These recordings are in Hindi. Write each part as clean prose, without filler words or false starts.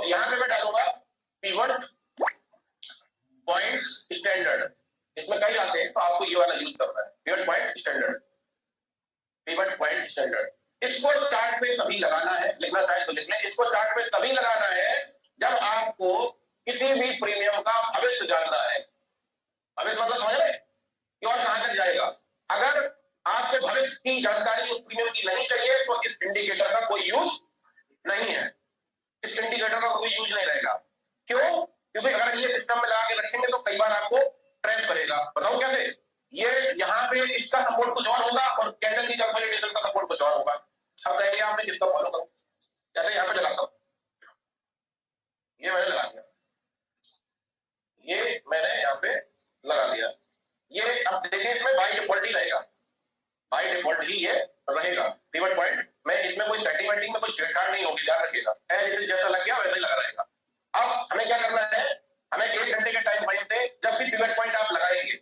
यहां पे मैं डालूंगा पिवट पॉइंट्स स्टैंडर्ड, इसमें कई आते हैं तो आपको ये वाला यूज करना है, pivot point standard, pivot point standard. इसको चार्ट पे तभी लगाना है, लिखना चाहे तो लिख लें, इसको चार्ट पे तभी लगाना है जब आपको किसी भी प्रीमियम का भविष्य जानना है। भविष्य मतलब समझ रहे कि और कहां तक जाएगा। अगर आपको भविष्य की जानकारी उस प्रीमियम की नहीं चाहिए तो इस इंडिकेटर का कोई यूज नहीं है, इस इंडिकेटर का कोई यूज नहीं रहेगा। क्यों? क्योंकि अगर ये सिस्टम में लगा के रखेंगे तो कई बार आपको ट्रैप करेगा। बताओ कैसे? ये यहाँ पे इसका सपोर्ट कुछ और होगा और कैंडल की कंसोलिडेशन का सपोर्ट कुछ और होगा। अब देखिए आपने किसका फॉलो करो, जैसे यहाँ पे लगाता हूँ, ये मैंने लगा दिया, ये मैंने यहाँ पे लगा दिया, ये अब देखिए इसमें बाय डिफॉल्ट ही रहेगा, बाय डिफॉल्ट ही ये रहेगा पिवट पॉइंट में, इसमें कोई सेटिंग वेटिंग में कोई छेड़छाड़ नहीं होगी, ध्यान रखिएगा। जैसा लग गया वैसे ही लगा रहेगा। अब हमें क्या करना है, हमें 1 घंटे के टाइम फ्रेम से जब भी पिवट पॉइंट आप लगाएंगे,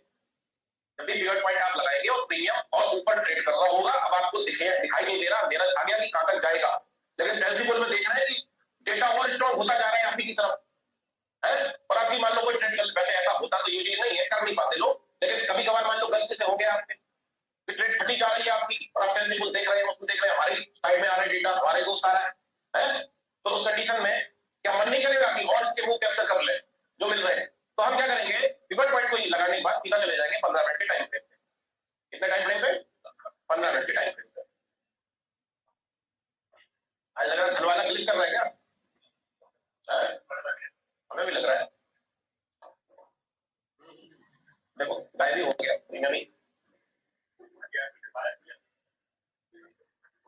जब भी पिवट पॉइंट आप लगाएंगे और प्रीमियम और ऊपर ट्रेड कर रहा होगा, अब आपको दिखाई नहीं दे रहा, मेरा आ गया कि कहां तक जाएगा, लेकिन सेंसिबल में देख रहे हैं कि डेटा और स्ट्रॉन्ग होता जा रहा है आपकी की तरफ है, और आपकी मान लो कोई ट्रेड चल, वैसे ऐसा होता तो यूजुअली नहीं है, कर नहीं पाते लोग, लेकिन कभी कभार मान लो गलती से हो गया आपसे, ट्रेड फटी जा रही है आपकी और आप सेंसिबल देख रहे हैं, उसको देख रहे हैं, हमारी साइड में आ रहा है डेटा, हमारे दोस्त आ रहा है, तो उस कंडीशन में क्या मन नहीं करेगा कि और इसके मुंह कैप्चर कर ले जो मिल रहे हैं। तो हम क्या करेंगे, पिवट पॉइंट को लगाने के बाद सीधा चले जाएंगे 15 मिनट के टाइम फ्रेम पे। कितने टाइम फ्रेम पे? 15 मिनट के टाइम फ्रेम पे। आज लग रहा है घर वाला ग्लिच कर रहा है क्या? हमें भी लग रहा है। देखो गायब हो गया प्रीमियम ही,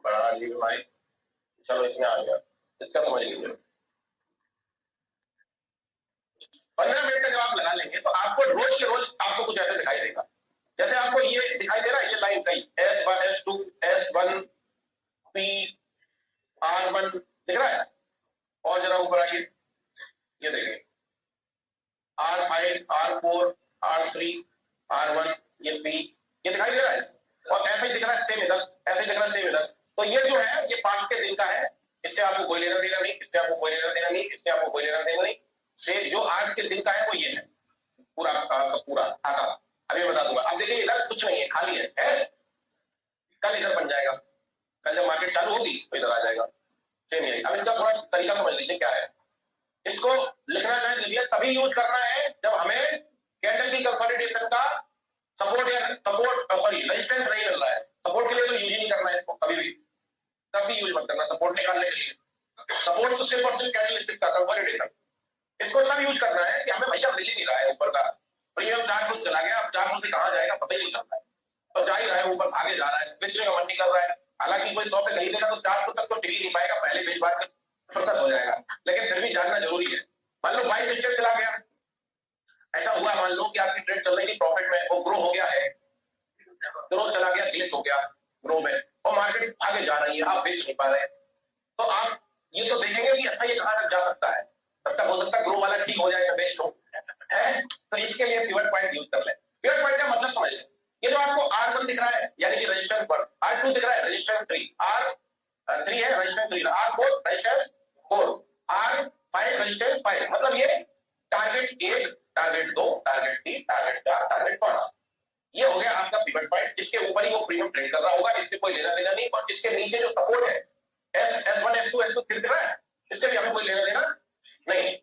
बड़ा जी भाई, चलो इसमें आ गया, इसका समझ लीजिए। 15 मिनट का जब आप लगा लेंगे तो आपको रोज के रोज आपको कुछ ऐसा दिखाई देगा, जैसे आपको ये दिखाई दे रहा है, ये लाइन कई S1 S2 S1 P R1 दिख रहा है, और जरा ऊपर आइए, ये देखिए R5 R4 R3 R1 ये P, ये दिखाई दे रहा है, और ऐसा ही दिख रहा है सेम इधर, ऐसे ही दिख रहा है सेम इधर। तो ये जो है ये 5 के दिन का है, इससे आपको कोई लेना देना नहीं, इससे आपको कोई लेना देना नहीं, इससे आपको कोई लेना देना नहीं, से जो आज के दिन का है वो ये है, पूरा पूरा खाता। अभी बता दूंगा। अब देखिए इधर कुछ नहीं है, खाली है, कल इधर बन जाएगा, कल जब मार्केट चालू होगी तो इधर आ जाएगा, सेम यही। अब इसका थोड़ा तरीका समझ लीजिए क्या है, इसको लिखना चाहे लीजिए, तभी यूज करना है जब हमें कैंडल की कंसोलिडेशन का सपोर्ट या रेजिस्टेंस नहीं मिल रहा है। सपोर्ट के लिए तो यूज ही नहीं करना है इसको कभी भी, तभी यूज मत करना सपोर्ट निकालने के लिए। सपोर्ट तो सिर्फ और सिर्फ कैंडलस्टिक का कंसोलिडेशन, इसको तब यूज करना है कि हमें भैया मिल ही नहीं रहा है ऊपर का प्रीमियम, 400 चला गया, अब 400 से कहां जाएगा पता ही नहीं चलता है, तो जा ही रहा है ऊपर, भागे जा रहा है, बेचने का मन नहीं कर रहा है। हालांकि कोई 100 पे नहीं देगा तो 400 तक तो टिक ही नहीं पाएगा, पहले बेच बार के फुर्सत हो जाएगा, लेकिन फिर भी जानना जरूरी है। मान लो बाई मिस्टेक चला गया, ऐसा हुआ मान लो कि आपकी ट्रेड चल रही थी प्रॉफिट में, वो ग्रो हो गया है, ग्रो चला गया, ग्लिच हो गया ग्रो में, और मार्केट आगे जा रही है, आप बेच नहीं पा रहे, तो आप ये तो देखेंगे कि अच्छा ये कहां तक जा सकता है, तब तक हो सकता है ग्रो वाला ठीक हो जाए तो बेच लो है। तो इसके लिए पिवट पॉइंट यूज कर ले। पिवट पॉइंट का मतलब समझ लें, ये जो आपको R1 दिख रहा है यानी कि रेजिस्टेंस पर, R2 दिख रहा है रेजिस्टेंस 3, R3 है resistance 3, R4 resistance 4, R5 resistance 5, मतलब ये target 1 target 2 target 3 target 4 target 5, ये हो गया आपका पिवट पॉइंट। इसके ऊपर ही वो प्रीमियम ट्रेड कर रहा होगा, इससे कोई लेना देना नहीं, और इसके नीचे जो सपोर्ट है S1 S2 S2 दिख रहा है, इससे भी हमें कोई लेना देना नहीं।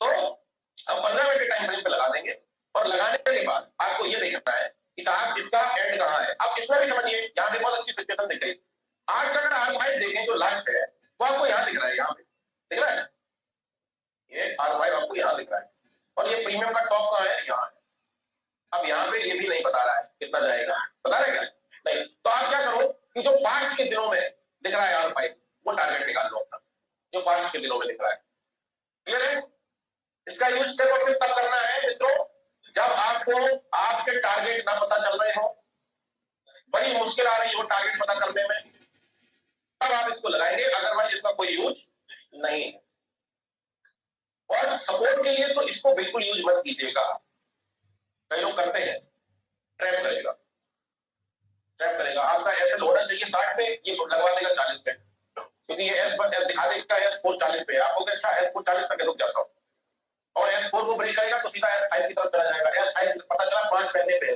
तो अब 15 मिनट के टाइम फ्रेम पे लगा देंगे, और लगाने के बाद आपको ये देखना है कि साहब इसका एंड कहां है। अब इसमें भी समझिए, यहां से बहुत अच्छी सिचुएशन दिख गई, आज का अगर R5 देखें जो लास्ट है वो आपको यहां दिख रहा है, यहां पे दिख रहा है, ये R5 आपको यहां दिख रहा है, और ये प्रीमियम का टॉप कहां है, यहां है। अब यहाँ पे ये भी नहीं बता रहा है कितना जाएगा, बता रहे क्या नहीं, तो आप क्या करो कि जो 5 के दिनों में दिख रहा है R5 वो टारगेट निकाल लो अपना, जो 5 के दिनों में दिख रहा है। क्लियर है? इसका यूज सिर्फ और सिर्फ तब करना है मित्रों जब आपको आपके टारगेट ना पता चल रहे हो, बड़ी मुश्किल आ रही हो टारगेट पता करने में, तब आप इसको लगाएंगे, अदरवाइज इसका कोई यूज नहीं है। और सपोर्ट के लिए तो इसको बिल्कुल यूज मत कीजिएगा, कई लोग करते हैं, ट्रैप करेगा, ट्रैप करेगा। आपका ऐसे होना चाहिए 60 पे, ये लगवा देगा 40 पे, क्योंकि ये S दिखा देगा S4 40 पे, आप हो गया अच्छा S4 को 40 तक रुक जाता हूँ, और S4 को ब्रेक करेगा तो सीधा S5 की तरफ चला जाएगा। S5 पता चला 5 पैसे पे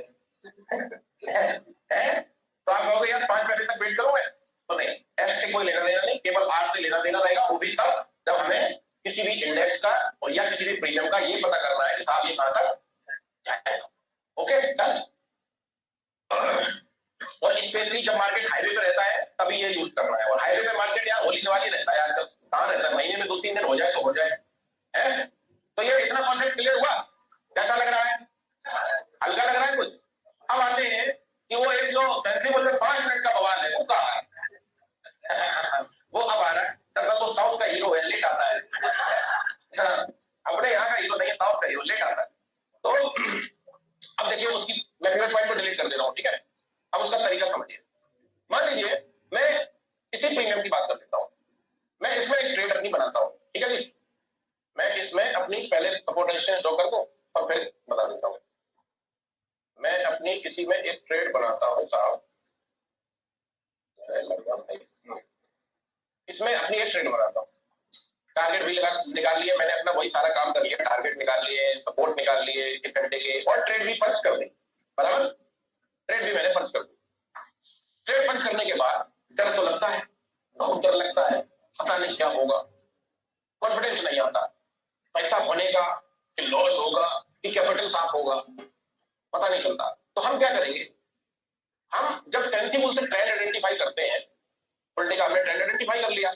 तो आप कहोगे यार 5 पैसे तक वेट करूं मैं, तो नहीं, S से कोई लेना देना नहीं, केवल R से लेना देना रहेगा, वो भी तब जब हमें किसी भी इंडेक्स का और या किसी भी प्रीमियम का ये पता करना है कि साहब ये कहां तक जाएगा। Okay done. और स्पेशली जब मार्केट हाईवे पे रहता है तभी ये यूज करना है, और हाईवे पे मार्केट यार होली दिवाली रहता है आजकल, कहां रहता है, महीने में 2-3 दिन हो जाए तो हो जाए है। तो ये इतना कॉन्सेप्ट क्लियर हुआ, कैसा लग रहा है, हल्का लग रहा है कुछ। अब आते हैं कि वो एक जो सेंसिबल में 5 मिनट का बवाल है वो कहां है वो अब आ रहा है। दरअसल तो साउथ का हीरो है, लेट आता है अपने यहाँ का हीरो नहीं, साउथ का हीरो लेट आता है। तो अब देखिए उसकी मैं फेवरेट पॉइंट को डिलीट कर दे रहा हूँ, ठीक है। अब उसका तरीका समझिए। मान लीजिए मैं इसी प्रीमियम की बात कर लेता हूँ, मैं इसमें एक ट्रेड अपनी बनाता हूँ, ठीक है जी। मैं इसमें अपनी पहले सपोर्ट रेजिस्टेंस ड्रॉ कर दूं और फिर बता देता हूँ। मैं अपनी किसी में एक ट्रेड बनाता हूँ साहब, इसमें अपनी एक ट्रेड बनाता हूँ, टारगेट भी निकाल लिए मैंने, अपना वही सारा काम कर लिया, टारगेट निकाल लिए, सपोर्ट निकाल लिए एक घंटे के, और ट्रेड भी पंच कर दी, बराबर। ट्रेड भी मैंने पंच कर दी। ट्रेड पंच करने के बाद डर तो लगता है, बहुत डर लगता है, पता नहीं क्या होगा, कॉन्फिडेंस नहीं आता, पैसा बनेगा कि लॉस होगा कि कैपिटल साफ होगा, पता नहीं चलता। तो हम क्या करेंगे, हम जब सेंसिबल से ट्रेंड आइडेंटिफाई करते हैं, उल्टे का हमने ट्रेंड आइडेंटिफाई कर लिया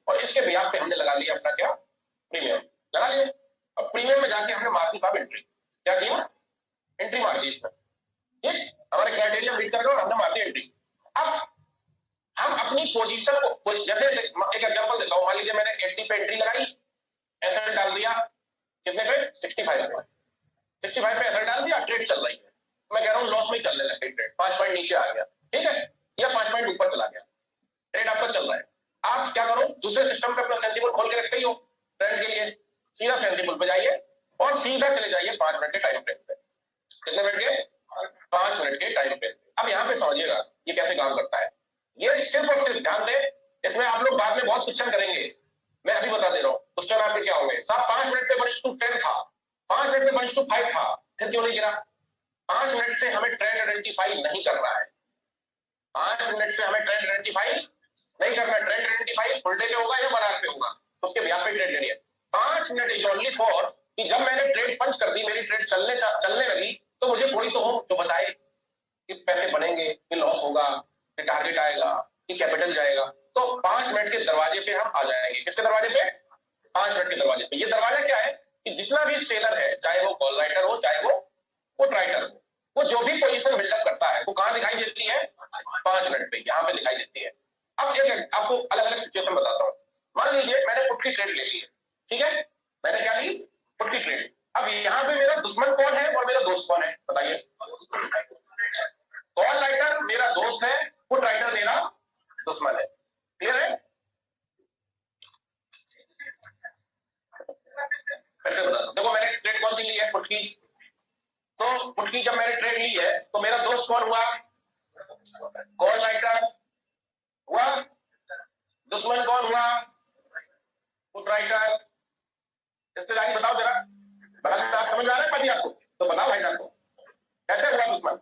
और इसके बिहाफ पे हमने लगा लिया अपना क्या, प्रीमियम लगा लिया। अब प्रीमियम में जाके हमने मार दी साहब एंट्री, क्या किया, एंट्री मार दी इसमें, ये हमारे क्राइटेरिया मीट कर गए और हमने मार दी एंट्री। अब हम अपनी पोजीशन को, जैसे एक एग्जांपल देता हूं, मान लीजिए मैंने 80 पे एंट्री लगाई, एसएल डाल दिया कितने पे, 65 पे, 65 पे एसएल डाल दिया, ट्रेड चल रही है, मैं कह रहा हूं लॉस में चलने लगे ट्रेड, 5 पॉइंट नीचे आ गया, ठीक है, या 5 पॉइंट ऊपर चला गया, ट्रेड आपका चल रहा है। आप क्या करो, दूसरे सिस्टम पे अपना सेंसिबल खोल के रखते ही हो ट्रेड के लिए, सीधा सेंसिबल पे जाइए और सीधा चले जाइए 5 मिनट के टाइम फ्रेम पे। कितने मिनट के, 5 मिनट के टाइम फ्रेम। अब यहाँ पे समझिएगा ये कैसे काम करता है, ये सिर्फ और सिर्फ ध्यान दें, इसमें आप लोग बाद में बहुत क्वेश्चन करेंगे, मैं अभी बता दे रहा हूँ क्वेश्चन आपके क्या होंगे। साहब 5 मिनट पे 1:10 था, 5 मिनट पे 1:5 था, फिर क्यों नहीं गिरा। 5 मिनट से हमें ट्रेंड आइडेंटिफाई नहीं करना है, 5 मिनट से हमें ट्रेंड आइडेंटिफाई नहीं करना। ट्रेंड आइडेंटिफाई फुल डे पे होगा या 1 आवर पे होगा, उसके बिहाफ पे ट्रेड लेनी है। 5 मिनट इज ओनली फॉर कि जब मैंने ट्रेड पंच कर दी, मेरी ट्रेड चलने लगी, तो मुझे कोई तो हो जो बताए कि पैसे बनेंगे कि लॉस होगा कि टारगेट आएगा कि कैपिटल जाएगा। तो 5 मिनट के दरवाजे पे हम आ जाएंगे। किसके दरवाजे पे, 5 मिनट के दरवाजे पे। ये दरवाजा क्या है कि जितना भी सेलर है, चाहे वो कॉल राइटर हो चाहे वो पुट राइटर हो, वो जो भी पोजीशन बिल्डअप करता है वो कहां दिखाई देती है, 5 मिनट पे, यहां पे दिखाई देती है। अब एक आपको अलग अलग सिचुएशन बताता हूं। मान लीजिए मैंने पुट की ट्रेड ले ली है, ठीक है, मैंने क्या ली, पुट की ट्रेड। अब यहाँ पे मेरा दुश्मन कौन है और मेरा दोस्त कौन है, बताइए। कॉल राइटर मेरा दोस्त है, पुट राइटर मेरा दुश्मन है, क्लियर है। कैसे बता दो, देखो मैंने ट्रेड कौन सी ली है, पुट की। तो पुट की जब मैंने ट्रेड ली है तो मेरा दोस्त कौन हुआ, कॉल राइटर हुआ, दुश्मन कौन हुआ, पुट राइटर। रिश्तेदारी बताओ जरा, आप समझ में आ रहा है पाजी आपको, तो बताओ भाई साहब को कैसे हुआ दुश्मन,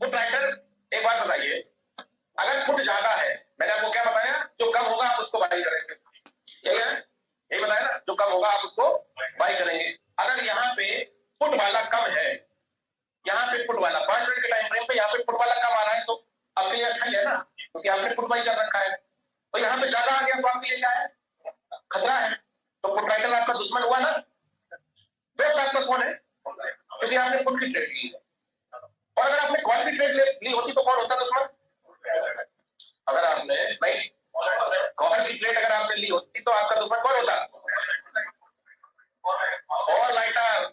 पुट राइटर। एक बात बताइए, अगर पुट ज्यादा है, मैंने आपको क्या बताया, जो कम होगा आप उसको बाई करेंगे, यही है, यही बताया ना, जो कम होगा आप उसको बाई करेंगे। अगर यहाँ पे पुट वाला कम है, यहाँ पे पुट वाला 5 मिनट के टाइम फ्रेम पे यहाँ पे पुट वाला कम आ रहा है, तो आपके लिए अच्छा ही है ना, क्योंकि आपने पुट बाई कर रखा है। तो यहाँ पे ज्यादा आ गया तो आपके लिए क्या है, खतरा है। तो पुट राइटर आपका दुश्मन हुआ ना, दोस्त आपका कौन है, क्योंकि आपने पुट की ट्रेड ली है। और अगर आपने कॉल की ट्रेड ली होती तो कौन होता दुश्मन, अगर आपने नहीं कॉल की ट्रेड अगर आपने ली होती तो आपका दुश्मन कौन होता, कॉल राइटर।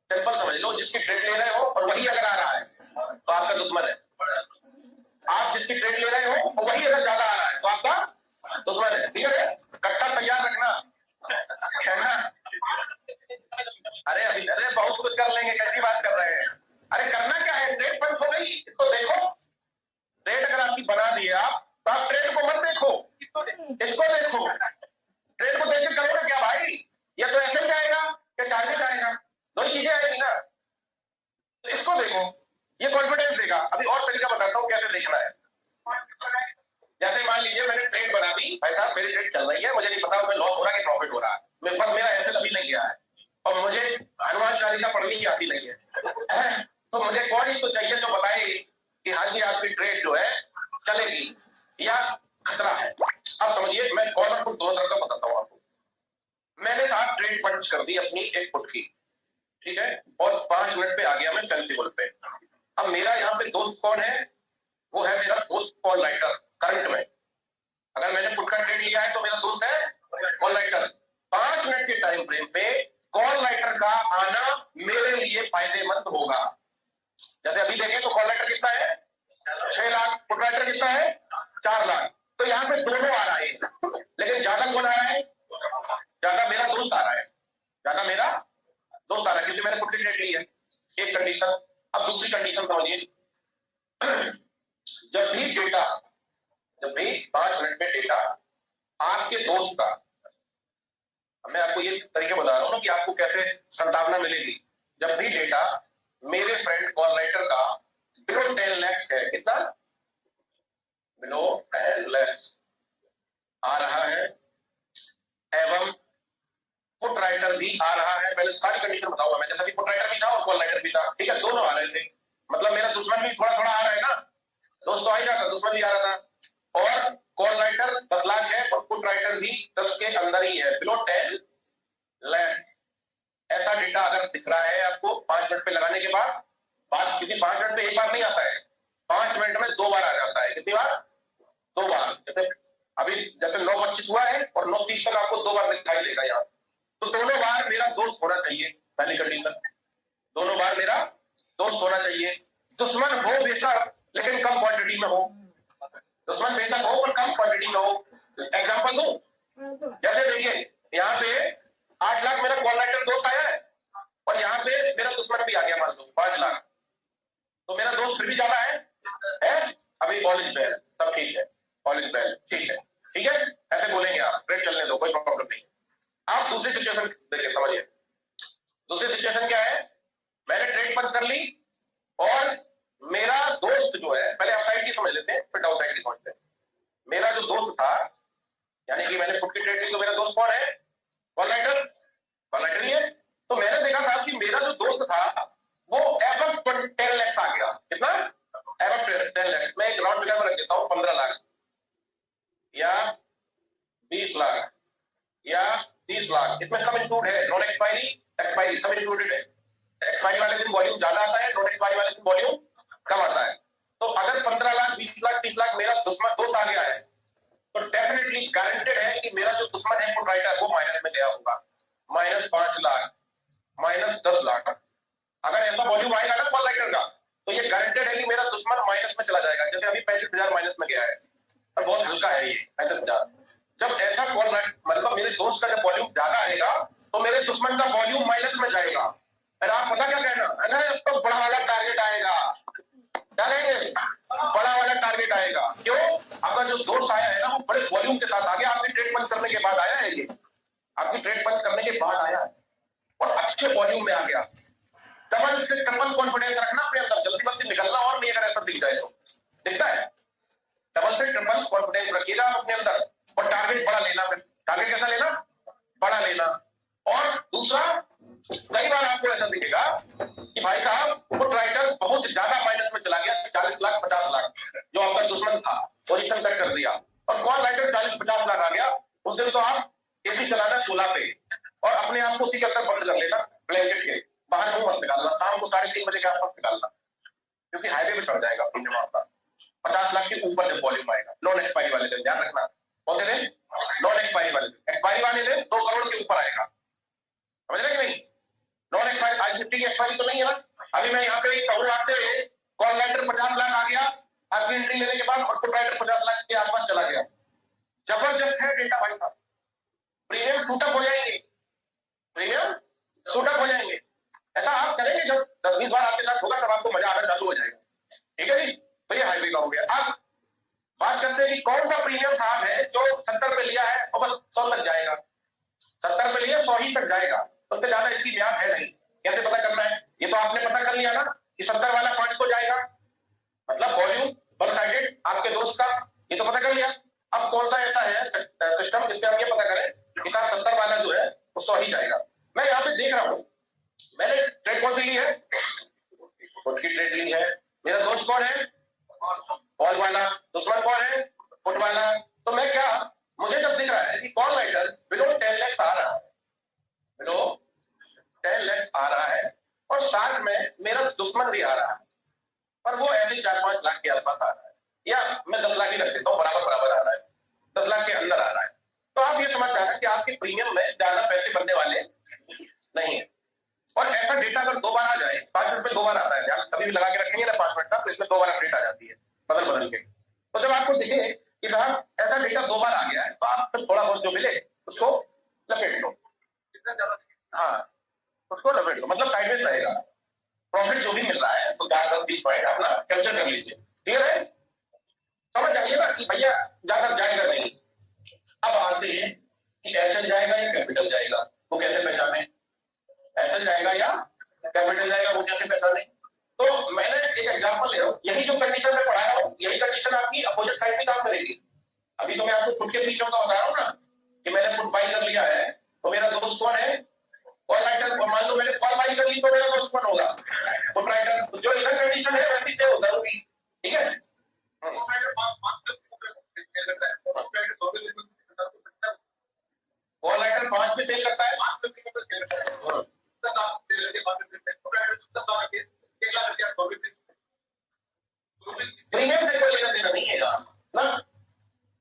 सिंपल समझ लो, जिसकी ट्रेड ले रहे हो और वही अगर आ रहा है तो आपका दुश्मन है। आप जिसकी ट्रेड ले रहे हो और वही अगर ज्यादा आ रहा है तो आपका दुश्मन है, ठीक है। कट्टा तैयार रखना है ना। अरे बहुत कुछ कर लेंगे, कैसी बात कर रहे हैं। अरे करना क्या है, ट्रेड पंच हो गई, इसको देखो। ट्रेड अगर आपकी बना दी है आप, तो आप ट्रेड को मत देखो, इसको देखो। ट्रेड को देख के ट्रेड पंच कर दी अपनी एक फुट की, ठीक है, और 5 मिनट पे आ गया मैं सेंसिबल पे। अब मेरा यहाँ पे दोस्त कौन है? वो है मेरा दोस्त कॉल राइटर करंट में। अगर मैंने पुट का ट्रेड लिया है तो मेरा दोस्त है कॉल राइटर। 5 मिनट के टाइम फ्रेम पे कॉल राइटर का आना मेरे लिए फायदेमंद होगा। जैसे अभी देखें तो कॉल राइटर कितना है 6 लाख, पुट राइटर कितना है 4 लाख। तो यहाँ पे दोनों आ रहा है, लेकिन ज्यादा कौन आ रहा है? ज्यादा मेरा दोस्त आ रहा है, ज्यादा मेरा दोस्त आ रहा है, क्योंकि मैंने पुट की ट्रेड ली है। एक कंडीशन। अब दूसरी कंडीशन समझिए, जब भी 5 मिनट में डेटा आपके दोस्त का, मैं आपको ये तरीके बता रहा हूं ना कि आपको कैसे संभावना मिलेगी। जब भी डेटा मेरे फ्रेंड कॉल राइटर का बिलो 10 लाख है, कितना बिलो 10 लाख आ रहा है, एवं पुट राइटर भी आ रहा है। पहले सारी कंडीशन बताऊंगा मैं, जैसा कि पुट राइटर भी था और कॉल राइटर भी था, ठीक है, दोनों आ रहे थे। मतलब मेरा दुश्मन भी थोड़ा थोड़ा आ रहा है ना, दोस्त तो आ ही रहा था, दुश्मन भी आ रहा था। और कॉल राइटर 10 लाख है और पुट राइटर भी 10 के अंदर ही है, बिलो 10 लाख। ऐसा डेटा अगर दिख रहा है आपको 5 मिनट पे लगाने के बाद, बात क्योंकि 5 मिनट पे एक बार नहीं आता है, 5 मिनट में 2 बार आ जाता है। कितनी बार? 2 बार। जैसे अभी जैसे 9:25 हुआ है और 9:30 तक आपको 2 बार दिखाई देगा यहाँ, तो दोनों बार मेरा दोस्त होना चाहिए। पहली कंडीशन, दोनों बार मेरा दोस्त होना चाहिए। दुश्मन हो बेशक, लेकिन कम क्वांटिटी में हो। दुश्मन बेशक हो पर कम क्वांटिटी में हो। एग्जांपल दूं, जैसे देखिए यहाँ पे 8 लाख मेरा कॉल राइटर दोस्त आया है और यहाँ पे मेरा दुश्मन भी आ गया, मान लो 5 लाख। तो मेरा दोस्त फिर भी ज्यादा है? अभी ऑल इज वेल, सब ठीक है, ऑल इज वेल, ठीक है, ठीक है, ऐसे बोलेंगे आप, ट्रेड चलने दो, कोई प्रॉब्लम नहीं। आप दूसरी सिचुएशन देखिए, समझिए दूसरी सिचुएशन क्या है। मैंने ट्रेड पंच कर ली और मेरा दोस्त जो है, पहले अप साइड की समझ लेते हैं फिर डाउन साइड की समझते हैं। मेरा जो दोस्त था, यानी कि मैंने पुट की ट्रेड ली, तो मेरा दोस्त कौन है? कॉल राइटर, कॉल राइटर ही है। तो मैंने देखा था कि मेरा जो दोस्त था वो एवं 10 लाख आ गया। कितना? एवं 10 लाख। मैं एक राउंड फिगर में रख देता हूं, 15 लाख या 20 लाख या 30 लाख। इसमें सब इंक्लूड है, नॉन एक्सपायरी, एक्सपायरी सब इंक्लूडेड है। एक्सपायरी वाले दिन वॉल्यूम ज्यादा आता है, नॉन एक्सपायरी वाले दिन वॉल्यूम कम आता है। तो अगर 15 लाख 20 लाख 30 लाख मेरा दुश्मन दोस्त आ गया है, तो डेफिनेटली गारंटेड है कि मेरा जो दुश्मन है पुट राइटर वो माइनस में गया होगा, -5 लाख, -10 लाख। अगर ऐसा वॉल्यूम आएगा ना कॉल राइटर का, तो ये गारंटेड है कि मेरा दुश्मन माइनस में चला जाएगा। जैसे अभी 35,000 माइनस में गया है और बहुत हल्का है ये 35,000। जब ऐसा कॉल मतलब मेरे दोस्त का जब वॉल्यूम ज्यादा आएगा तो मेरे दुश्मन का वॉल्यूम माइनस में जाएगा। अरे आप पता क्या कहना है ना, तो बड़ा वाला टारगेट आएगा, क्या कहेंगे? बड़ा वाला टारगेट आएगा। क्यों? अगर जो दोस्त आया है ना वो बड़े वॉल्यूम के साथ आ गया, आपकी ट्रेड पंच करने के बाद आया है, ये आपकी ट्रेड पंच करने के बाद आया है और अच्छे वॉल्यूम में आ गया। डबल से ट्रिपल कॉन्फिडेंस रखना अपने अंदर, जल्दी बल्दी निकलना और नहीं, अगर ऐसा दिख जाए तो दिखता है। डबल से ट्रिपल कॉन्फिडेंस रखिएगा अपने अंदर और टारगेट बड़ा लेना। फिर टारगेट कैसा लेना? बड़ा लेना। और दूसरा, कई बार आपको ऐसा दिखेगा कि भाई साहब पुट राइटर बहुत ज्यादा माइनस में चला गया, 40 लाख 50 लाख, जो आपका दुश्मन था पोजीशन कट कर दिया, और कॉल राइटर 40-50 लाख आ गया। उस दिन तो आप एसी चलाना चूल्हा पे और अपने आप को उसी के अंदर बंद कर लेना ब्लैंकेट के, बाहर मुंह मत निकालना, शाम को 3:30 बजे के आसपास निकालना, क्योंकि हाईवे पे चढ़ जाएगा प्रीमियम आपका 50 लाख के ऊपर जब वॉल्यूम आएगा। नॉन एक्सपायरी वाले दिन ध्यान रखना, कौन से दिन? नॉन एक्सपायरी वाले दिन। एक्सपायरी वाले दिन 2 करोड़ के ऊपर आएगा, समझ रहे कि नहीं? नॉन एक्सपायरी, आज निफ्टी की एक्सपायरी तो नहीं है ना। अभी मैं यहाँ पे कहूँ आपसे, कॉल राइटर 50 लाख आ गया आपकी एंट्री लेने के बाद और पुट राइटर 50 लाख के आसपास चला गया, जबरदस्त है डेटा भाई साहब। प्रीमियम शूटअप हो जाएंगे, प्रीमियम शूटअप हो जाएंगे। ऐसा आप करेंगे जब 10-20 बार आपके साथ होगा तब आपको मजा आना चालू हो जाएगा, ठीक है जी? तो ये हाईवे का हो गया। अब बात करते हैं कि कौन सा प्रीमियम साहब है जो 70 पे लिया है और बस 100 तक जाएगा। 70 पे लिया 100 ही तक जाएगा, उससे ज्यादा इसकी म्याद है नहीं। कैसे पता करना है? ये तो आपने पता कर लिया ना कि 70 वाला 5 को जाएगा, मतलब वॉल्यूम वन साइडेड आपके दोस्त का, ये तो पता कर लिया। अब कौन सा ऐसा है सिस्टम जिससे हम ये पता करें कि 70 वाला जो है वो 100 ही जाएगा। मैं यहाँ पे देख रहा हूँ, मैंने ट्रेड कौन सी ली है? पुट की ट्रेड ली है। मेरा दोस्त कौन है? कॉल वाला। दुश्मन कौन है? पुट वाला। तो मैं क्या, मुझे जब दिख रहा है कि कॉल राइटर बिलो 10 लाख आ रहा है, बिलो दुश्मन भी आ रहा है, पर वो ऐसे 4-5 लाख के आसपास आ रहा है, या मैं 10 लाख ही रख देता हूँ, बराबर बराबर आ रहा है, 10 लाख के अंदर आ रहा है, तो आप ये समझ जाना कि आपके प्रीमियम में ज्यादा पैसे बनने वाले नहीं है। और ऐसा डेटा अगर 2 बार आ जाए, 5 मिनट में 2 बार आता है, ध्यान कभी भी लगा के रखेंगे ना 5 मिनट का, तो इसमें 2 बार अपडेट आ जाती है बदल बदल के। तो जब आपको दिखे कि साहब ऐसा डेटा 2 बार आ गया है, तो आप फिर थोड़ा बहुत जो मिले उसको लपेट लो, हाँ उसको लपेट लो, मतलब साइडवेज रहेगा, प्रॉफिट जो भी मिल रहा है तो 4-10-20 पॉइंट अपना कैप्चर कर लीजिए। क्लियर है? समझ जाइए ना कि भैया ज्यादा जाएगा नहीं। अब आते हैं कि एसएल जाएगा या कैपिटल जाएगा, वो कैसे पहचाने? एसएल जाएगा या कैपिटल जाएगा, वो कैसे पहचाने? तो मैंने एक एग्जांपल ले रहा हूं, यही जो कंडीशन मैं पढ़ा रहा हूं, यही कंडीशन आपकी अपोजिट साइड में काम करेगी। अभी तो मैं आपको फुट के प्रीमियम का बता रहा हूं ना, कि मैंने फुट बाई कर लिया है, तो मेरा दोस्त कौन है? Call writer. और मान लो मैंने कॉल बाई कर ली तो मेरा दोस्त कौन होगा? Foot writer. जो इधर कंडीशन है वैसी से होगा होगी, ठीक है? कॉल राइटर 5 पे सेल करता है, 5 पे सेल करता है, प्रीमियम से कोई लेना देना नहीं है ना,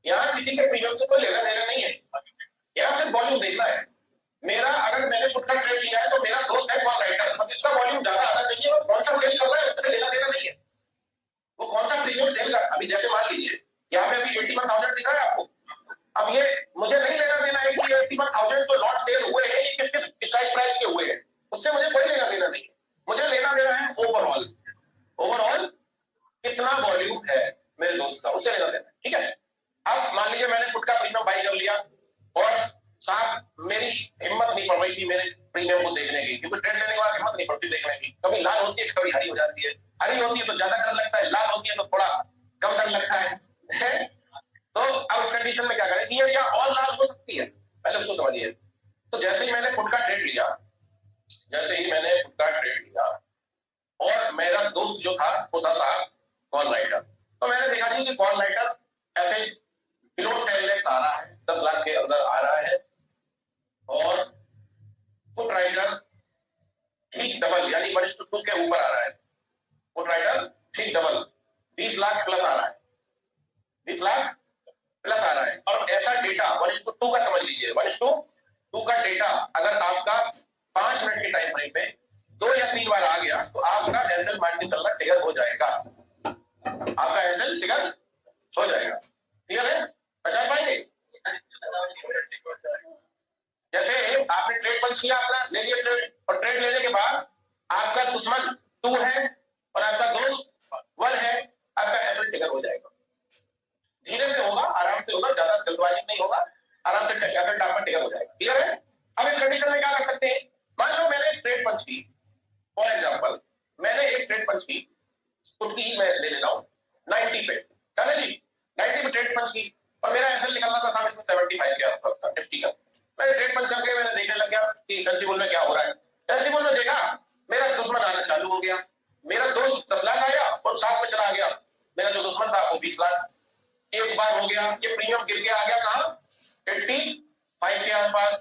यहाँ किसी के प्रीमियम से कोई लेना देना नहीं है, यहाँ सिर्फ वॉल्यूम देखना है। मेरा अगर मैंने खुद का ट्रेड लिया है तो मेरा दोस्त है कॉल राइटर, बस इसका वॉल्यूम ज्यादा आना चाहिए, वो कौन सा सेल कर रहा है उससे लेना देना नहीं है, वो कौन सा प्रीमियम सेल कर। अभी जैसे मान लीजिए यहाँ पे अभी 81,000 दिखा है आपको, अब ये मुझे नहीं लेना देना है कि 81,000 जो लॉट सेल हुए हैं ये किस किस स्ट्राइक प्राइस के हुए हैं, उससे मुझे कोई लेना देना नहीं है। मुझे लेना देना है ओवरऑल, ओवरऑल कितना वॉल्यूम है मेरे दोस्त का, उससे लेना देना है, ठीक है? अब मान लीजिए मैंने फुट का प्रीमियम बाई कर लिया और साहब मेरी हिम्मत नहीं पड़ रही थी मेरे प्रीमियम को देखने की, क्योंकि ट्रेड लेने के बाद हिम्मत नहीं पड़ती देखने की, कभी लाल होती है कभी हरी हो जाती है, हरी होती है तो ज्यादा डर लगता है, लाल होती है तो थोड़ा कम डर लगता है। तो अब उस कंडीशन में क्या करें कि ये ऑल लाल हो सकती है, पहले उसको समझिए। तो जैसे ही मैंने फुट का ट्रेड लिया, जैसे ही मैंने फुट का ट्रेड लिया और मेरा दोस्त जो था वो था कॉल राइटर, तो मैंने देखा जी कि कॉल राइटर ऐसे बिलो 10 लाख आ रहा है, 10 लाख के अंदर आ रहा है, और फुट राइटर ठीक डबल यानी 1:2 के ऊपर आ रहा है, फुट राइटर ठीक डबल 20 लाख प्लस आ रहा है, 20 लाख प्लस आ रहा है। और ऐसा डेटा 1:2 का समझ लीजिए, 1:2 का डेटा अगर आपका 5 मिनट के टाइम फ्रेम में 2 या 3 बार आ गया तो आपका एसएल मान के चलना ट्रिगर हो जाएगा, आपका एसएल ट्रिगर हो जाएगा। क्लियर है? पहचान पाएंगे? जैसे आपने ट्रेड पंच किया, अपना ले लिया ट्रेड, और ट्रेड लेने के बाद आपका दुश्मन 2 है और आपका दोस्त 1 है, आपका एसएल ट्रिगर हो जाएगा। धीरे से होगा, आराम से होगा, ज्यादा जल्दबाजी नहीं होगा, आराम से एसएल आपका ट्रिगर हो जाएगा। क्लियर है? अब इस कंडीशन में क्या कर सकते हैं? मान लो मैंने ट्रेड पंच की, फॉर एग्जांपल मैंने एक ट्रेड पंच की, उसकी मैं ले लेता हूं 90 पे, है जी, 90 पे ट्रेड पंच की और मेरा एसएल निकलना था साहब इसमें 75 के आसपास था, 50 का। मैंने ट्रेड पंच करके मैंने देखने लग गया कि सेंसिबल में क्या हो रहा है। सेंसिबल में देखा मेरा दुश्मन आना चालू हो गया, मेरा दोस्त 10 लाख आया और साथ में चला गया, मेरा जो दुश्मन था वो 20 लाख। एक बार हो गया, ये प्रीमियम गिर के आ गया कहां? 85 के आसपास,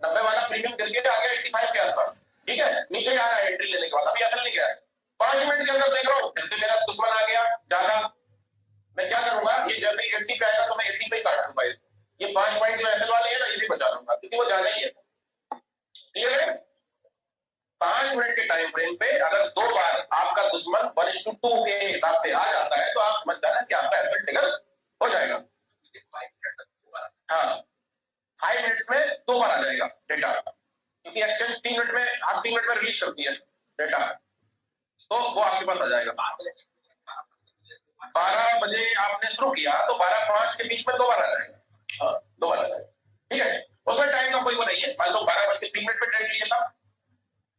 90 वाला प्रीमियम गिर के आ गया 85 के आसपास, ठीक है? नीचे आ रहा है एंट्री लेने के बाद, अभी एसएल नहीं गया है, 5 मिनट के अंदर देख रहा हूं फिर से मेरा दुश्मन आ गया ज्यादा। मैं क्या करूंगा, ये जैसे ही 80 पे आएगा तो मैं 80 पे ही काट दूंगा इसको, ये 5 पॉइंट जो एसएल वाले हैं ना ये भी बचा लूंगा क्योंकि वो ज्यादा ही है। क्लियर है? 5 मिनट के टाइम फ्रेम पे अगर 2 बार आपका दुश्मन 1:2 के हिसाब से आ जाता है तो आप समझ जाना कि आपका एसएल ट्रिगर हो जाएगा। हाँ, 5 मिनट में 2 बार आ जाएगा डेटा, क्योंकि एक्सचेंज 3 मिनट में, आप 3 मिनट में रिलीज करती है डेटा, तो वो आपके पास आ जाएगा। 12 बजे आपने शुरू किया तो 12:05 के बीच में 2 बार आ जाएगा, हाँ 2 बार आ जाएगा, ठीक है? उसमें टाइम का कोई वो नहीं है, मान लो 12:03 पे ट्रेड लिया था,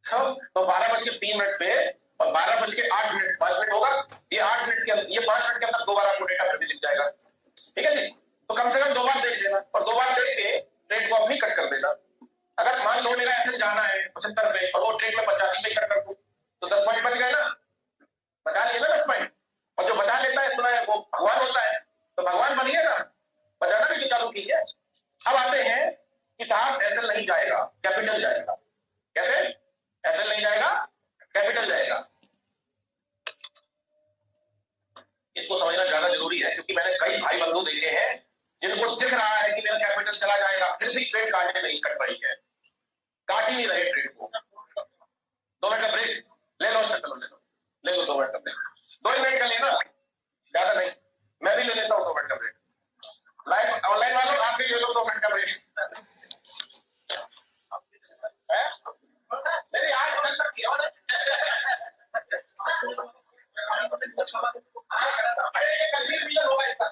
तो 12:03 पे और 12:08 5 मिनट होगा, ये 8 मिनट के अंदर, ये 5 मिनट के अंदर 2 बार आपको डेटा फिर दिख जाएगा, ठीक है जी? तो कम से कम 2 बार देख लेना और 2 बार देख के ट्रेड को अपनी कट कर देना। अगर मान लो मेरा ऐसे जाना है 75 पे और वो ट्रेड में 85 पे कट कर दूं तो 10 पॉइंट बच गए ना, बचा लिए ना 10 पॉइंट। और जो बचा लेता है सुना है वो भगवान होता है, तो भगवान बनिए ना, बचाना भी तो चालू कीजिए। अब आते हैं कि साहब एसएल नहीं जाएगा, कैपिटल जाएगा। कैसे? एसएल नहीं जाएगा, कैपिटल जाएगा। क्योंकि मैंने कई भाई बंधु देखे हैं जिनको दिख रहा है कि मेरा कैपिटल चला जाएगा, फिर भी ट्रेड काटने नहीं कट रही है, काट ही नहीं रहे ट्रेड को। 2 मिनट का ब्रेक ले लो, चलो ले लो 2 मिनट का ब्रेक, 2 ही मिनट का लेना, ज्यादा नहीं। मैं भी ले लेता हूँ 2 मिनट का ब्रेक। लाइव ऑनलाइन वालों आप भी ले लो 2 मिनट का ब्रेक। मेरी आज बदल सकती है। अरे ये कल भी होगा इसका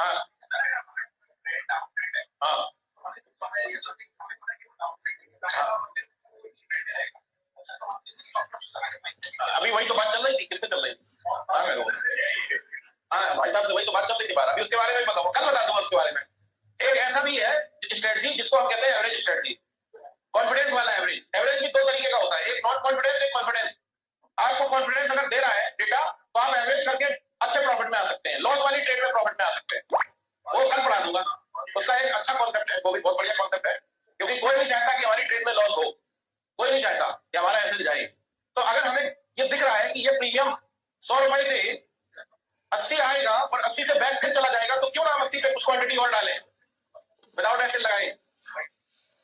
हाँ हाँ अभी वही तो बात चल रही थी, किससे चल रही थी? हाँ मैं हाँ भाई साहब से वही तो बात चल रही थी बात, अभी उसके बारे में बताओ, कल बता दूंगा उसके बारे में। एक ऐसा भी है स्ट्रेटजी जिसको हम कहते हैं एवरेज स्ट्रेटजी, कॉन्फिडेंस वाला एवरेज। एवरेज भी दो तरीके का होता है, एक नॉन कॉन्फिडेंस, एक कॉन्फिडेंस। आपको कॉन्फिडेंस अगर दे रहा है डेटा तो आप एवरेज करके अच्छे प्रॉफिट में आ सकते हैं, लॉस वाली ट्रेड में प्रॉफिट में आ सकते हैं। वो कल पढ़ा दूंगा, उसका एक अच्छा कॉन्सेप्ट है, वो भी बहुत बढ़िया कॉन्सेप्ट है, क्योंकि कोई नहीं चाहता कि हमारी ट्रेड में लॉस हो, कोई नहीं चाहता कि हमारा एसेट जाए। तो अगर हमें ये दिख रहा है कि ये प्रीमियम 100 रुपए से 80 आएगा और 80 से बैक फिर चला जाएगा, तो क्यों ना हम 80 पे कुछ क्वांटिटी और डालें, विदाउट एसेट लगाए,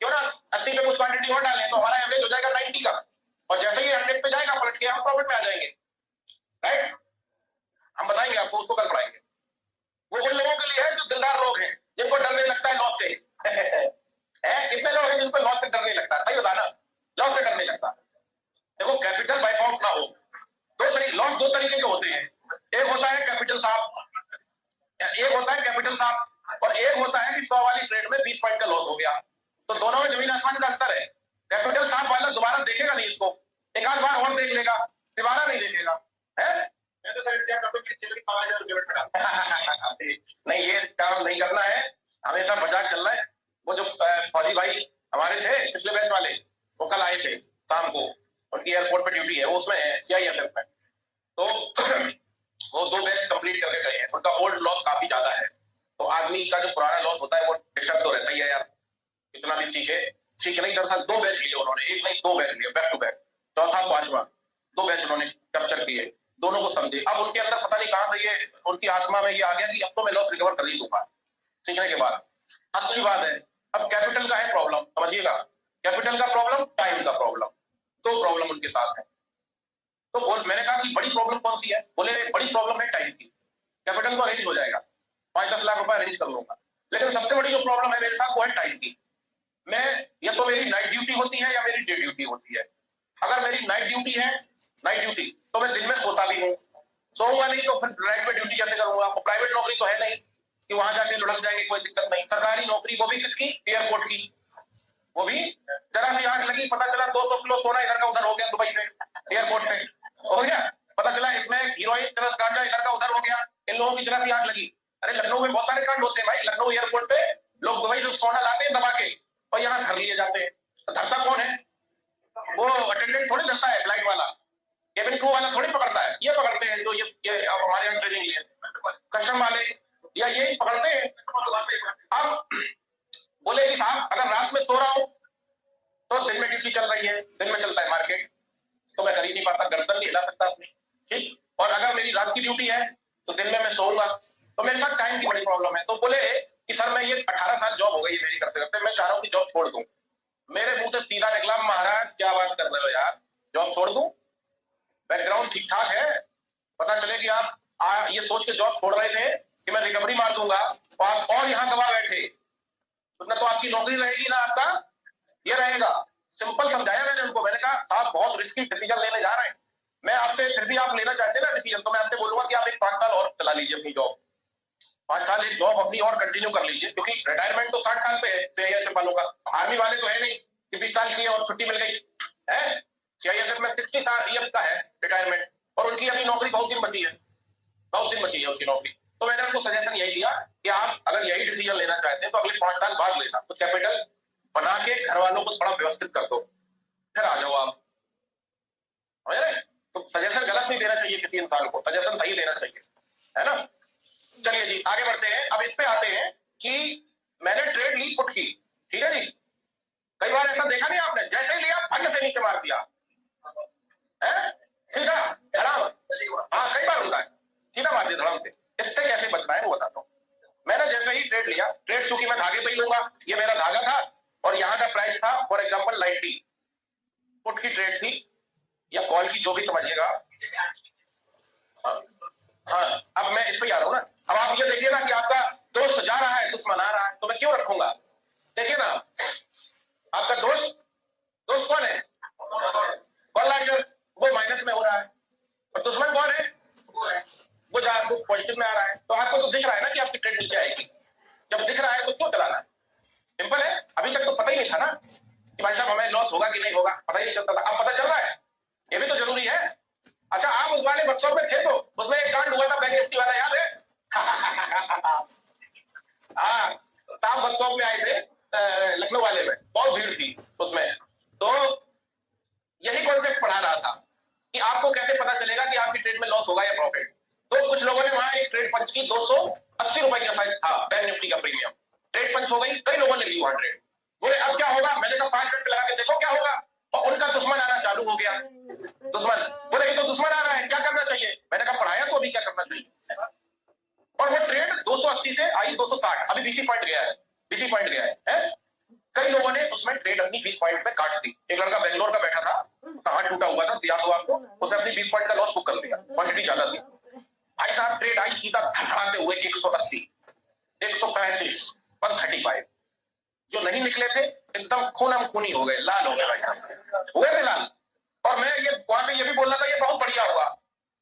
क्यों ना 80 पे कुछ क्वांटिटी और डालें, तो हमारा एवरेज हो जाएगा 90 का, और जैसे ही 100 पे जाएगा पलट के हम प्रॉफिट में आ जाएंगे। राइट, हम बताएंगे आपको, उसको कल पढ़ाएंगे। वो उन लोगों के लिए है जो दिलदार लोग हैं, जिनको डर नहीं लगता है लॉस से। कितने लोग हैं जिनको लॉस से डर नहीं लगता? सही बताना, लॉस से डर नहीं लगता। देखो कैपिटल वाइप आउट ना हो, लॉस दो तरीके के होते हैं, एक होता है कैपिटल साफ, एक होता है कैपिटल साफ, और एक होता है कि 100 वाली ट्रेड में 20 पॉइंट का लॉस हो गया। तो दोनों में जमीन आसमान का अंतर है। कैपिटल साफ वाला दोबारा देखेगा नहीं इसको, एक आध बार और देख लेगा, दोबारा नहीं देखेगा। है मैं तो सर इंतजार करता हूं कि 5,000 रुपये में खड़ा। नहीं, ये काम नहीं करना है, हमेशा मजाक चल रहा है। वो जो फौजी भाई हमारे थे पिछले बैच वाले, वो कल आए थे शाम को, उनकी एयरपोर्ट पे ड्यूटी है, वो उसमें है CISF में। तो वो 2 बैच कंप्लीट करके गए हैं, उनका ओल्ड लॉस काफी ज्यादा है। तो आदमी का जो पुराना लॉस होता है वो डिस्टर्ब तो रहता ही है यार, कितना भी सीखे नहीं। दरअसल 2 बैच लिए उन्होंने, एक नहीं 2 बैच लिए बैक टू बैक, चौथा पांचवा 2 बैच उन्होंने कैप्चर किए, दोनों को समझे। अब उनके अंदर पता नहीं कहां से ये उनकी आत्मा में ये आ गया कि अब तो मैं लॉस रिकवर कर ही दूंगा सीखने के बाद। अच्छी बात है। अब कैपिटल का है प्रॉब्लम, समझिएगा, कैपिटल का प्रॉब्लम, टाइम का प्रॉब्लम, 2 प्रॉब्लम उनके साथ है। तो मैंने कहा कि बड़ी प्रॉब्लम कौन सी है? बोले बड़ी प्रॉब्लम है टाइम की। कैपिटल तो अरेंज हो जाएगा, 5-10 लाख रुपए अरेंज कर लूंगा, लेकिन सबसे बड़ी जो प्रॉब्लम है मेरे साथ वो है टाइम की। मैं या तो मेरी नाइट ड्यूटी होती है या मेरी डे ड्यूटी होती है। अगर मेरी नाइट ड्यूटी है, नाइट ड्यूटी, तो मैं दिन में सोता भी हूँ, सोऊंगा नहीं तो फिर नाइट में ड्यूटी कैसे करूंगा? प्राइवेट नौकरी तो है नहीं कि वहां जाके लुढ़क जाएंगे, कोई दिक्कत नहीं। सरकारी नौकरी, वो भी किसकी? एयरपोर्ट की। वो भी जरा सी आग लगी, पता चला 200 किलो सोना इधर का उधर हो गया, दुबई से, एयरपोर्ट से हो गया। पता चला इसमें हीरोइन चरस गांजा इधर का उधर हो गया, इन लोगों की जरा सी आग लगी। अरे लखनऊ में बहुत सारे कांड होते हैं भाई, लखनऊ एयरपोर्ट पे लोग दुबई से सोना लाते हैं दबा के और यहाँ घर लिए जाते हैं। तो धरता कौन है? वो अटेंडेंट थोड़ी धरता है, फ्लाइट वाला, केबिन क्रू वाला थोड़ी पकड़ता है, ये पकड़ते हैं जो ये हमारे यहाँ ट्रेनिंग लिए कस्टम वाले, या ये पकड़ते हैं। अब बोले कि साहब अगर रात में सो रहा हूं तो दिन में ड्यूटी चल रही है, दिन में चलता है मार्केट, तो मैं कर ही नहीं पाता, गर्दन नहीं हिला सकता अपनी, ठीक। और अगर मेरी रात की ड्यूटी है तो दिन में मैं सोऊंगा, तो मेरे साथ टाइम की बड़ी प्रॉब्लम है। तो बोले कि सर मैं ये 18 साल जॉब हो गई मेरी करते करते, मैं चाह रहा हूँ कि जॉब छोड़ दूं। मेरे मुंह से सीधा निकला, महाराज क्या बात कर रहे हो यार, जॉब छोड़ दूं? बैकग्राउंड ठीक ठाक है, पता चले कि आप ये सोच के जॉब छोड़ रहे थे कि मैं रिकवरी मार दूंगा, तो आप और यहाँ गवा बैठे, तो न तो आपकी नौकरी रहेगी ना आपका ये रहेगा। सिंपल समझाया मैंने उनको, मैंने कहा साहब बहुत रिस्की डिसीजन लेने जा रहे हैं, मैं आपसे, फिर भी आप लेना चाहते हैं ना डिसीजन, तो मैं आपसे बोलूंगा कि आप एक 5 साल और चला लीजिए अपनी जॉब, 5 साल एक जॉब अपनी और कंटिन्यू कर लीजिए, क्योंकि रिटायरमेंट तो 60 साल पे है CISF वालों का। आर्मी वाले तो है नहीं कि 20 साल की और छुट्टी मिल गई है। CISF में 60 ईयर्स का है रिटायरमेंट, और उनकी अभी नौकरी बहुत दिन बची है, बहुत दिन बची है उनकी नौकरी। तो मैंने उनको सजेशन यही दिया कि आप अगर यही डिसीजन लेना चाहते हैं तो अगले 5 साल बाद लेना, कुछ कैपिटल बना के घर वालों को थोड़ा व्यवस्थित कर दो, फिर आ जाओ आप। तो सजेशन गलत नहीं देना चाहिए किसी इंसान को, सजेशन सही देना चाहिए, है ना। चलिए जी आगे बढ़ते हैं। अब इस पे आते हैं कि मैंने ट्रेड ली पुट की, ठीक है जी। कई बार ऐसा देखा नहीं आपने, जैसे ही लिया भंग से नीचे मार दिया, सीधा धड़ाम। हाँ कई बार होता है, सीधा मार दिया धड़ाम से। इससे कैसे बचना है वो बताता हूँ। मैंने जैसे ही ट्रेड लिया, ट्रेड चूंकि मैं धागे पे ही लूंगा, ये मेरा धागा था और यहाँ का प्राइस था फॉर एग्जाम्पल 90, पुट की ट्रेड थी या कॉल की, जो भी समझिएगा। हाँ अब मैं इस पे आ रहा हूँ ना। अब आप ये देखिए ना कि आपका दोस्त जा रहा है, दुश्मन आ रहा है, तो मैं क्यों रखूंगा? देखिए ना, आपका दोस्त कौन है? कॉल राइटर, वो माइनस में हो रहा है, और दुश्मन कौन है? वो पॉजिटिव में आ रहा है। तो आपको तो दिख रहा है ना कि आप जब दिख रहा है तो क्यों चलाना है? सिंपल है। अभी तक तो पता ही नहीं था ना कि भाई साहब हमें लॉस होगा कि नहीं होगा, पता ही नहीं चलता था। अब पता चल रहा है, ये भी तो जरूरी है। अच्छा, आप उस वाले वर्कशॉप में थे तो उसमें एक कांड हुआ था बैंक निफ्टी वाला, याद है? हाँ, आप वर्कशॉप में आए थे लखनऊ वाले में, बहुत भीड़ थी उसमें। तो यही कॉन्सेप्ट पढ़ा रहा था कि आपको कैसे पता चलेगा कि आपकी ट्रेड में लॉस होगा या प्रॉफिट। तो कुछ लोगों ने वहां एक ट्रेड पंच की, 280 रुपए का साइज था बैंक निफ्टी का प्रीमियम, ट्रेड पंच हो गई, कई लोगों ने ली वहां ट्रेड। बोले अब क्या होगा? मैंने कहा 5 मिनट लगा के देखो क्या होगा। और उनका दुश्मन आना चालू हो गया। दुश्मन बोले ये तो दुश्मन आ रहा है, क्या करना चाहिए? मैंने कहा पढ़ाया तो अभी क्या करना चाहिए। और वो ट्रेड 280 से आई 260, अभी 20 पॉइंट गया है, 20 पॉइंट गया है? कई लोगों ने उसमें ट्रेड अपनी 20 पॉइंट में काट दी। एक लड़का बेंगलोर का बैठा था, हाथ टूटा हुआ था, याद हो आपको, उसने अपनी 20 पॉइंट का लॉस बुक कर दिया, क्वांटिटी ज्यादा थी। भाई साहब ट्रेड आई सीधा धड़ाते हुए 180, 135, 135। जो नहीं निकले थे एकदम खूनम खूनी हो गए, लाल हो गए भाई साहब, हुए थे लाल। और मैं ये वहां पे ये भी बोल रहा था ये बहुत बढ़िया हुआ,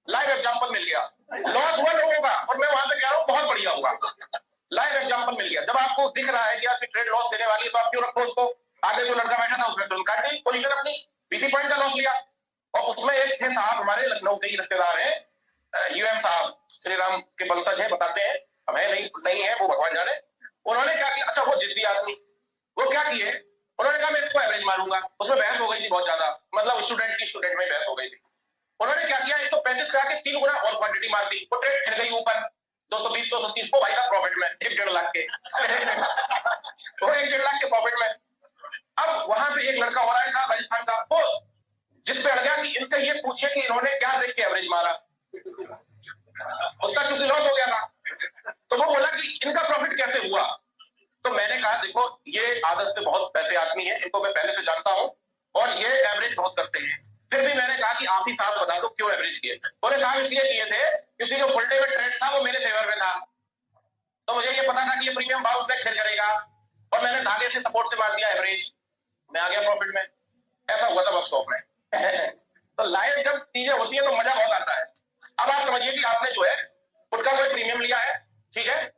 लाइव एग्जांपल मिल गया। लॉस हुआ लोगों का और मैं वहां पे कह रहा हूँ बहुत बढ़िया हुआ, लाइव एग्जांपल मिल गया। जब आपको दिख रहा है कि आपकी ट्रेड लॉस देने वाली है तो आप क्यों रखो उसको? आगे जो लड़का बैठा था उसने तुरंत काट दी पोजीशन अपनी, 20 पॉइंट का लॉस लिया। और उसमें एक थे साहब हमारे लखनऊ के ही रिश्तेदार हैं, यूएम साहब, श्री राम के वंशज है, बताते हैं, अब है नहीं है वो भगवान जाने। उन्होंने क्या किया, अच्छा वो जिद्दी आदमी, वो क्या किए, उन्होंने कहा मैं इसको एवरेज मारूंगा। उसमें बहस हो गई थी बहुत ज्यादा, मतलब स्टूडेंट में बहस हो गई थी। उन्होंने क्या किया, 135 करा के 3 गुना और क्वांटिटी मार दी, वो ट्रेड फिर गई ऊपर 220 230 को, भाई का प्रॉफिट में 1.5 लाख के वो 1.5 लाख के प्रॉफिट में। अब वहां पे एक लड़का हो रहा है राजस्थान का, वो जिद पे अड़ गया कि इनसे ये पूछे कि इन्होंने क्या देख के एवरेज मारा, उसका क्योंकि लॉस हो गया था। तो वो बोला कि इनका प्रॉफिट कैसे हुआ। तो मैंने कहा देखो ये आदत से बहुत पैसे आदमी है, इनको मैं पहले से जानता हूं और ये एवरेज बहुत करते हैं। फिर भी मैंने कहा कि आप ही साहब बता दो क्यों एवरेज किए। बोले साहब इसलिए किए थे क्योंकि जो फुल डे में ट्रेड था वो मेरे फेवर में था, तो मुझे ये पता था कि ये प्रीमियम बाउंस बैक फिर करेगा और मैंने धागे से सपोर्ट से मार दिया एवरेज, मैं आ गया प्रॉफिट में। ऐसा हुआ था वर्कशॉप में। तो लाइव जब चीजें होती है तो मजा बहुत आता है। अब आप समझिए कि आपने जो है खुद का कोई प्रीमियम लिया है, ठीक है,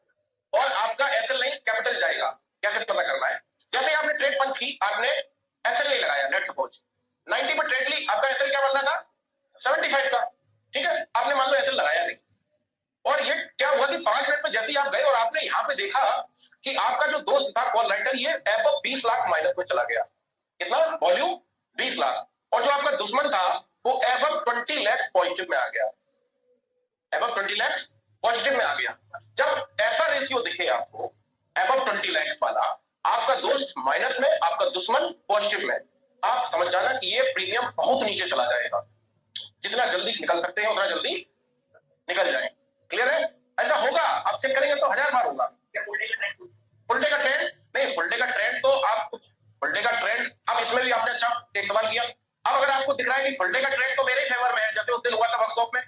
और आपका एसएल नहीं कैपिटल जाएगा, कैसे पता करना है? जैसे आपने ट्रेड पंच की, आपने एसएल नहीं लगाया, लेट्स सपोज 90 पर ट्रेड ली, आपका एसएल क्या बनना था? 75 का, ठीक है, आपने मान लो एसएल लगाया नहीं। और ये क्या हुआ कि 5 मिनट में जैसे ही आप गए और आपने यहाँ पे देखा कि आपका जो दोस्त था कॉल राइटर, ये एबव 20 लाख माइनस में चला गया। कितना वॉल्यूम? 20 लाख। और जो आपका दुश्मन था वो एबव 20 लाख पॉजिटिव में आ गया, एबव 20 लाख पॉजिटिव में आ गया। जब ऐसा रेशियो दिखे आपको एबव 20 लाख वाला, आपका दोस्त माइनस में, आपका दुश्मन पॉजिटिव में, आप समझ जाना कि ये प्रीमियम बहुत नीचे चला जाएगा। जितना जल्दी निकल सकते हैं उतना जल्दी निकल जाए। क्लियर है? ऐसा होगा, आप चेक करेंगे तो 1000 बार होगा। फुल डे का ट्रेंड नहीं, फुल डे का ट्रेंड तो आप फुल डे का ट्रेंड, अब इसमें भी आपने अच्छा एक सवाल किया। अब अगर आपको दिख रहा है कि फुल डे का ट्रेंड तो मेरे फेवर में है, जैसे उस दिन हुआ था वर्कशॉप में,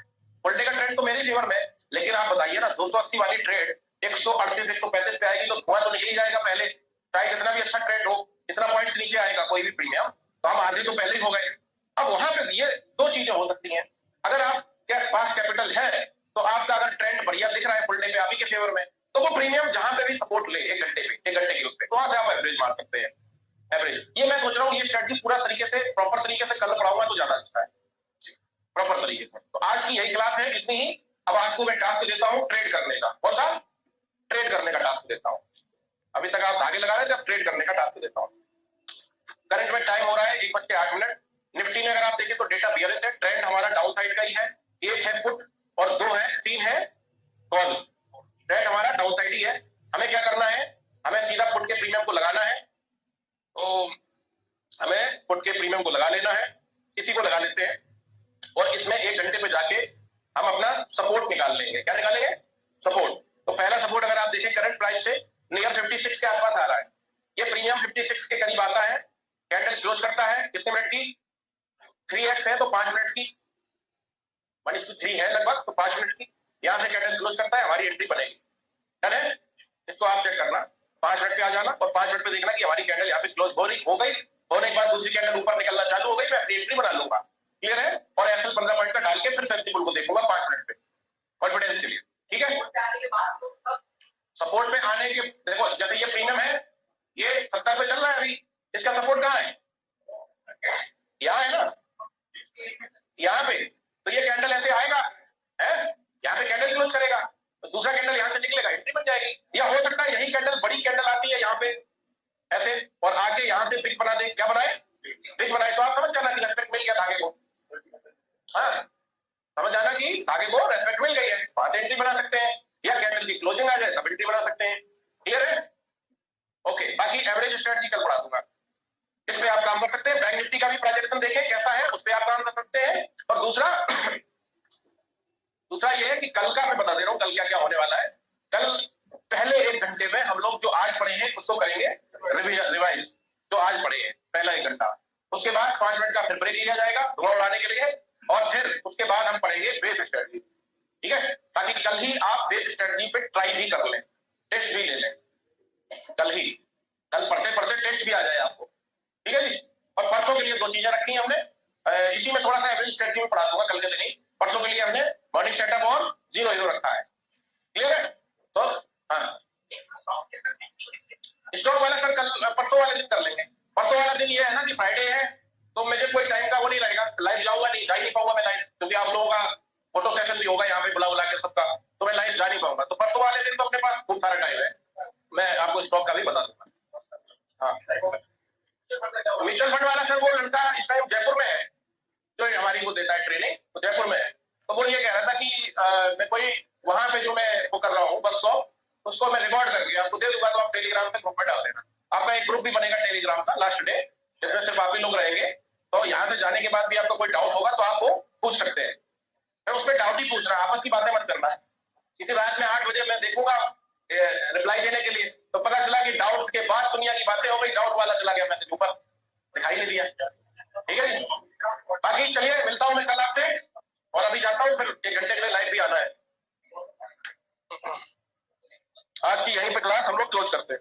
फुल डे का ट्रेंड तो मेरे फेवर में है, लेकिन आप बताइए ना 280 वाली ट्रेड 138 135 पे आएगी तो धुआं तो निकल ही जाएगा पहले, चाहे कितना भी अच्छा ट्रेंड हो, कितना पॉइंट नीचे आएगा कोई भी प्रीमियम, तो हम आधे तो पहले ही हो गए। अब वहां पे ये दो चीजें हो सकती हैं। अगर आप पास कैपिटल है तो आपका अगर ट्रेंड बढ़िया दिख रहा है फुल डे पे आप ही के फेवर में, तो वो प्रीमियम जहां पे भी सपोर्ट ले 1 घंटे पे, 1 घंटे की उस पे, तो वहां से आप एवरेज मार सकते हैं। एवरेज ये मैं सोच रहा हूँ ये स्ट्रेटजी पूरा तरीके से प्रॉपर तरीके से कल पढ़ाऊंगा तो ज्यादा अच्छा है, प्रॉपर तरीके से। तो आज की यही क्लास है, इतनी ही। अब आपको मैं टास्क देता हूँ ट्रेड करने का, कौन सा? ट्रेड करने का टास्क देता हूँ। अभी तक आप धागे लगा रहे थे, अब ट्रेड करने का टास्क देता हूँ। करंट में टाइम हो रहा है 1:08। निफ्टी में अगर आप देखें तो डेटा बियरिश है, ट्रेंड हमारा डाउन साइड का ही है, 1 है पुट और 2 है 3 है कॉल। ट्रेंड हमारा डाउन साइड ही है। हमें क्या करना है, हमें सीधा पुट के प्रीमियम को लगाना है, तो हमें पुट के प्रीमियम को लगा लेना है, इसी को लगा लेते हैं और इसमें 1 घंटे पे जाके हम अपना सपोर्ट निकाल लेंगे। क्या निकालेंगे? सपोर्ट। तो पहला सपोर्ट अगर आप देखें करंट प्राइस से नियर 56 के आसपास आ रहा है, ये प्रीमियम 56 के करीब आता है। कैंडल क्लोज करता है कितने मिनट की? 3x है तो 5 मिनट की, 1:3 है लगभग, तो 5 मिनट की। यहां से कैंडल क्लोज करता है, हमारी एंट्री बनेगी, है? इसको आप चेक करना, 5 मिनट पे आ जाना और 5 मिनट पे देखना कि हमारी कैंडल यहाँ पे क्लोज हो गई, होने के बाद दूसरी कैंडल ऊपर निकलना चालू हो गई, मैं अपनी एंट्री बना लूंगा। क्लियर है? और एसएल 15 पॉइंट का डाल के फिर सेंसिबल को देखूंगा 5 मिनट पे, कॉन्फिडेंस के लिए, ठीक है? सपोर्ट पे आने के, देखो जैसे ये प्रीमियम है, ये 70 पे चल रहा है अभी, इसका सपोर्ट कहाँ है? यहाँ है ना, यहाँ पे। तो ये कैंडल ऐसे आएगा है, यहाँ पे कैंडल क्लोज करेगा, तो दूसरा कैंडल यहाँ से निकलेगा, एंट्री बन जाएगी। या हो सकता है यही कैंडल, बड़ी कैंडल आती है यहाँ पे ऐसे, और आके यहाँ से पिक बना दे, क्या बनाए, पिक बनाए, तो आप समझ जाना कि रेस्पेक्ट मिल गया धागे को। हाँ, समझ जाना कि धागे को रेस्पेक्ट मिल गई है, वहां से एंट्री बना सकते हैं, या कैंडल की क्लोजिंग आ जाए तब एंट्री बना सकते हैं। क्लियर है? ओके, बाकी एवरेज स्ट्रेटजी कल पढ़ा दूंगा, इस पे आप काम कर सकते हैं। बैंक निफ्टी का भी प्रोजेक्शन देखें कैसा है, उस पर आप काम कर सकते हैं। और दूसरा ये है कि कल का मैं बता दे रहा हूं, कल क्या क्या होने वाला है। कल पहले 1 घंटे में हम लोग जो आज पढ़े हैं उसको करेंगे रिवाइज, जो आज पढ़े हैं पहला 1 घंटा। उसके बाद 5 मिनट का फिर ब्रेक लिया जाएगा धुआं उड़ाने के लिए, और फिर उसके बाद हम पढ़ेंगे बेस स्ट्रेटजी। ठीक है, ताकि कल ही आप बेस स्ट्रेटजी पे ट्राई भी कर लें, टेस्ट भी ले लें कल ही, कल पढ़ते पढ़ते टेस्ट भी आ जाए आपको। ठीक है जी। और परसों के लिए 2 चीजें रखी हमने, इसी में थोड़ा सा एवरेज स्ट्रेटजी में पढ़ा दूंगा कल के दिन ही। परसों के लिए हमने मॉर्निंग सेटअप और 0-0 रखा है। क्लियर है? तो हाँ, स्टॉक वाला सर कल परसों वाले दिन कर लेंगे। परसों वाला दिन ये है ना कि फ्राइडे है, तो मुझे कोई टाइम का वो नहीं रहेगा, लाइव जाऊंगा नहीं, जा ही नहीं पाऊंगा मैं लाइव, क्योंकि आप लोगों का फोटो सेशन भी होगा यहाँ पे बुला के सबका, तो मैं लाइव जा नहीं पाऊंगा। तो परसों वाले दिन तो अपने पास खूब सारा टाइम है, मैं आपको स्टॉक का भी बता दूंगा। हाँ, म्यूचुअल फंड वाला सर वो लड़का इस टाइम जयपुर में है, जो हमारी वो देता है ट्रेनिंग, तो जयपुर में है। तो वो ये कह रहा था कि मैं कोई वहां पे जो मैं वो कर रहा हूँ वर्कशॉप, उसको मैं रिकॉर्ड करके आपको दे दूंगा, तो आप टेलीग्राम पे ग्रुप में डाल देना। आपका एक ग्रुप भी बनेगा टेलीग्राम का लास्ट डे, जिसमें सिर्फ आप ही लोग रहेंगे। तो यहाँ से जाने के बाद भी आपको कोई डाउट होगा तो आप वो पूछ सकते हैं। मैं उसमें डाउट ही पूछ रहा, आपस की बातें मत करना है, क्योंकि रात में 8 बजे मैं देखूंगा रिप्लाई देने के लिए, तो पता चला कि डाउट के बाद दुनिया की बातें हो गई, डाउट वाला चला गया मैसेज ऊपर, दिखाई नहीं दिया। ठीक है जी, बाकी चलिए मिलता हूं मैं कल आपसे, और अभी जाता हूं, फिर 1 घंटे के लिए लाइव भी आना है। आज की यहीं पे क्लास हम लोग क्लोज करते हैं।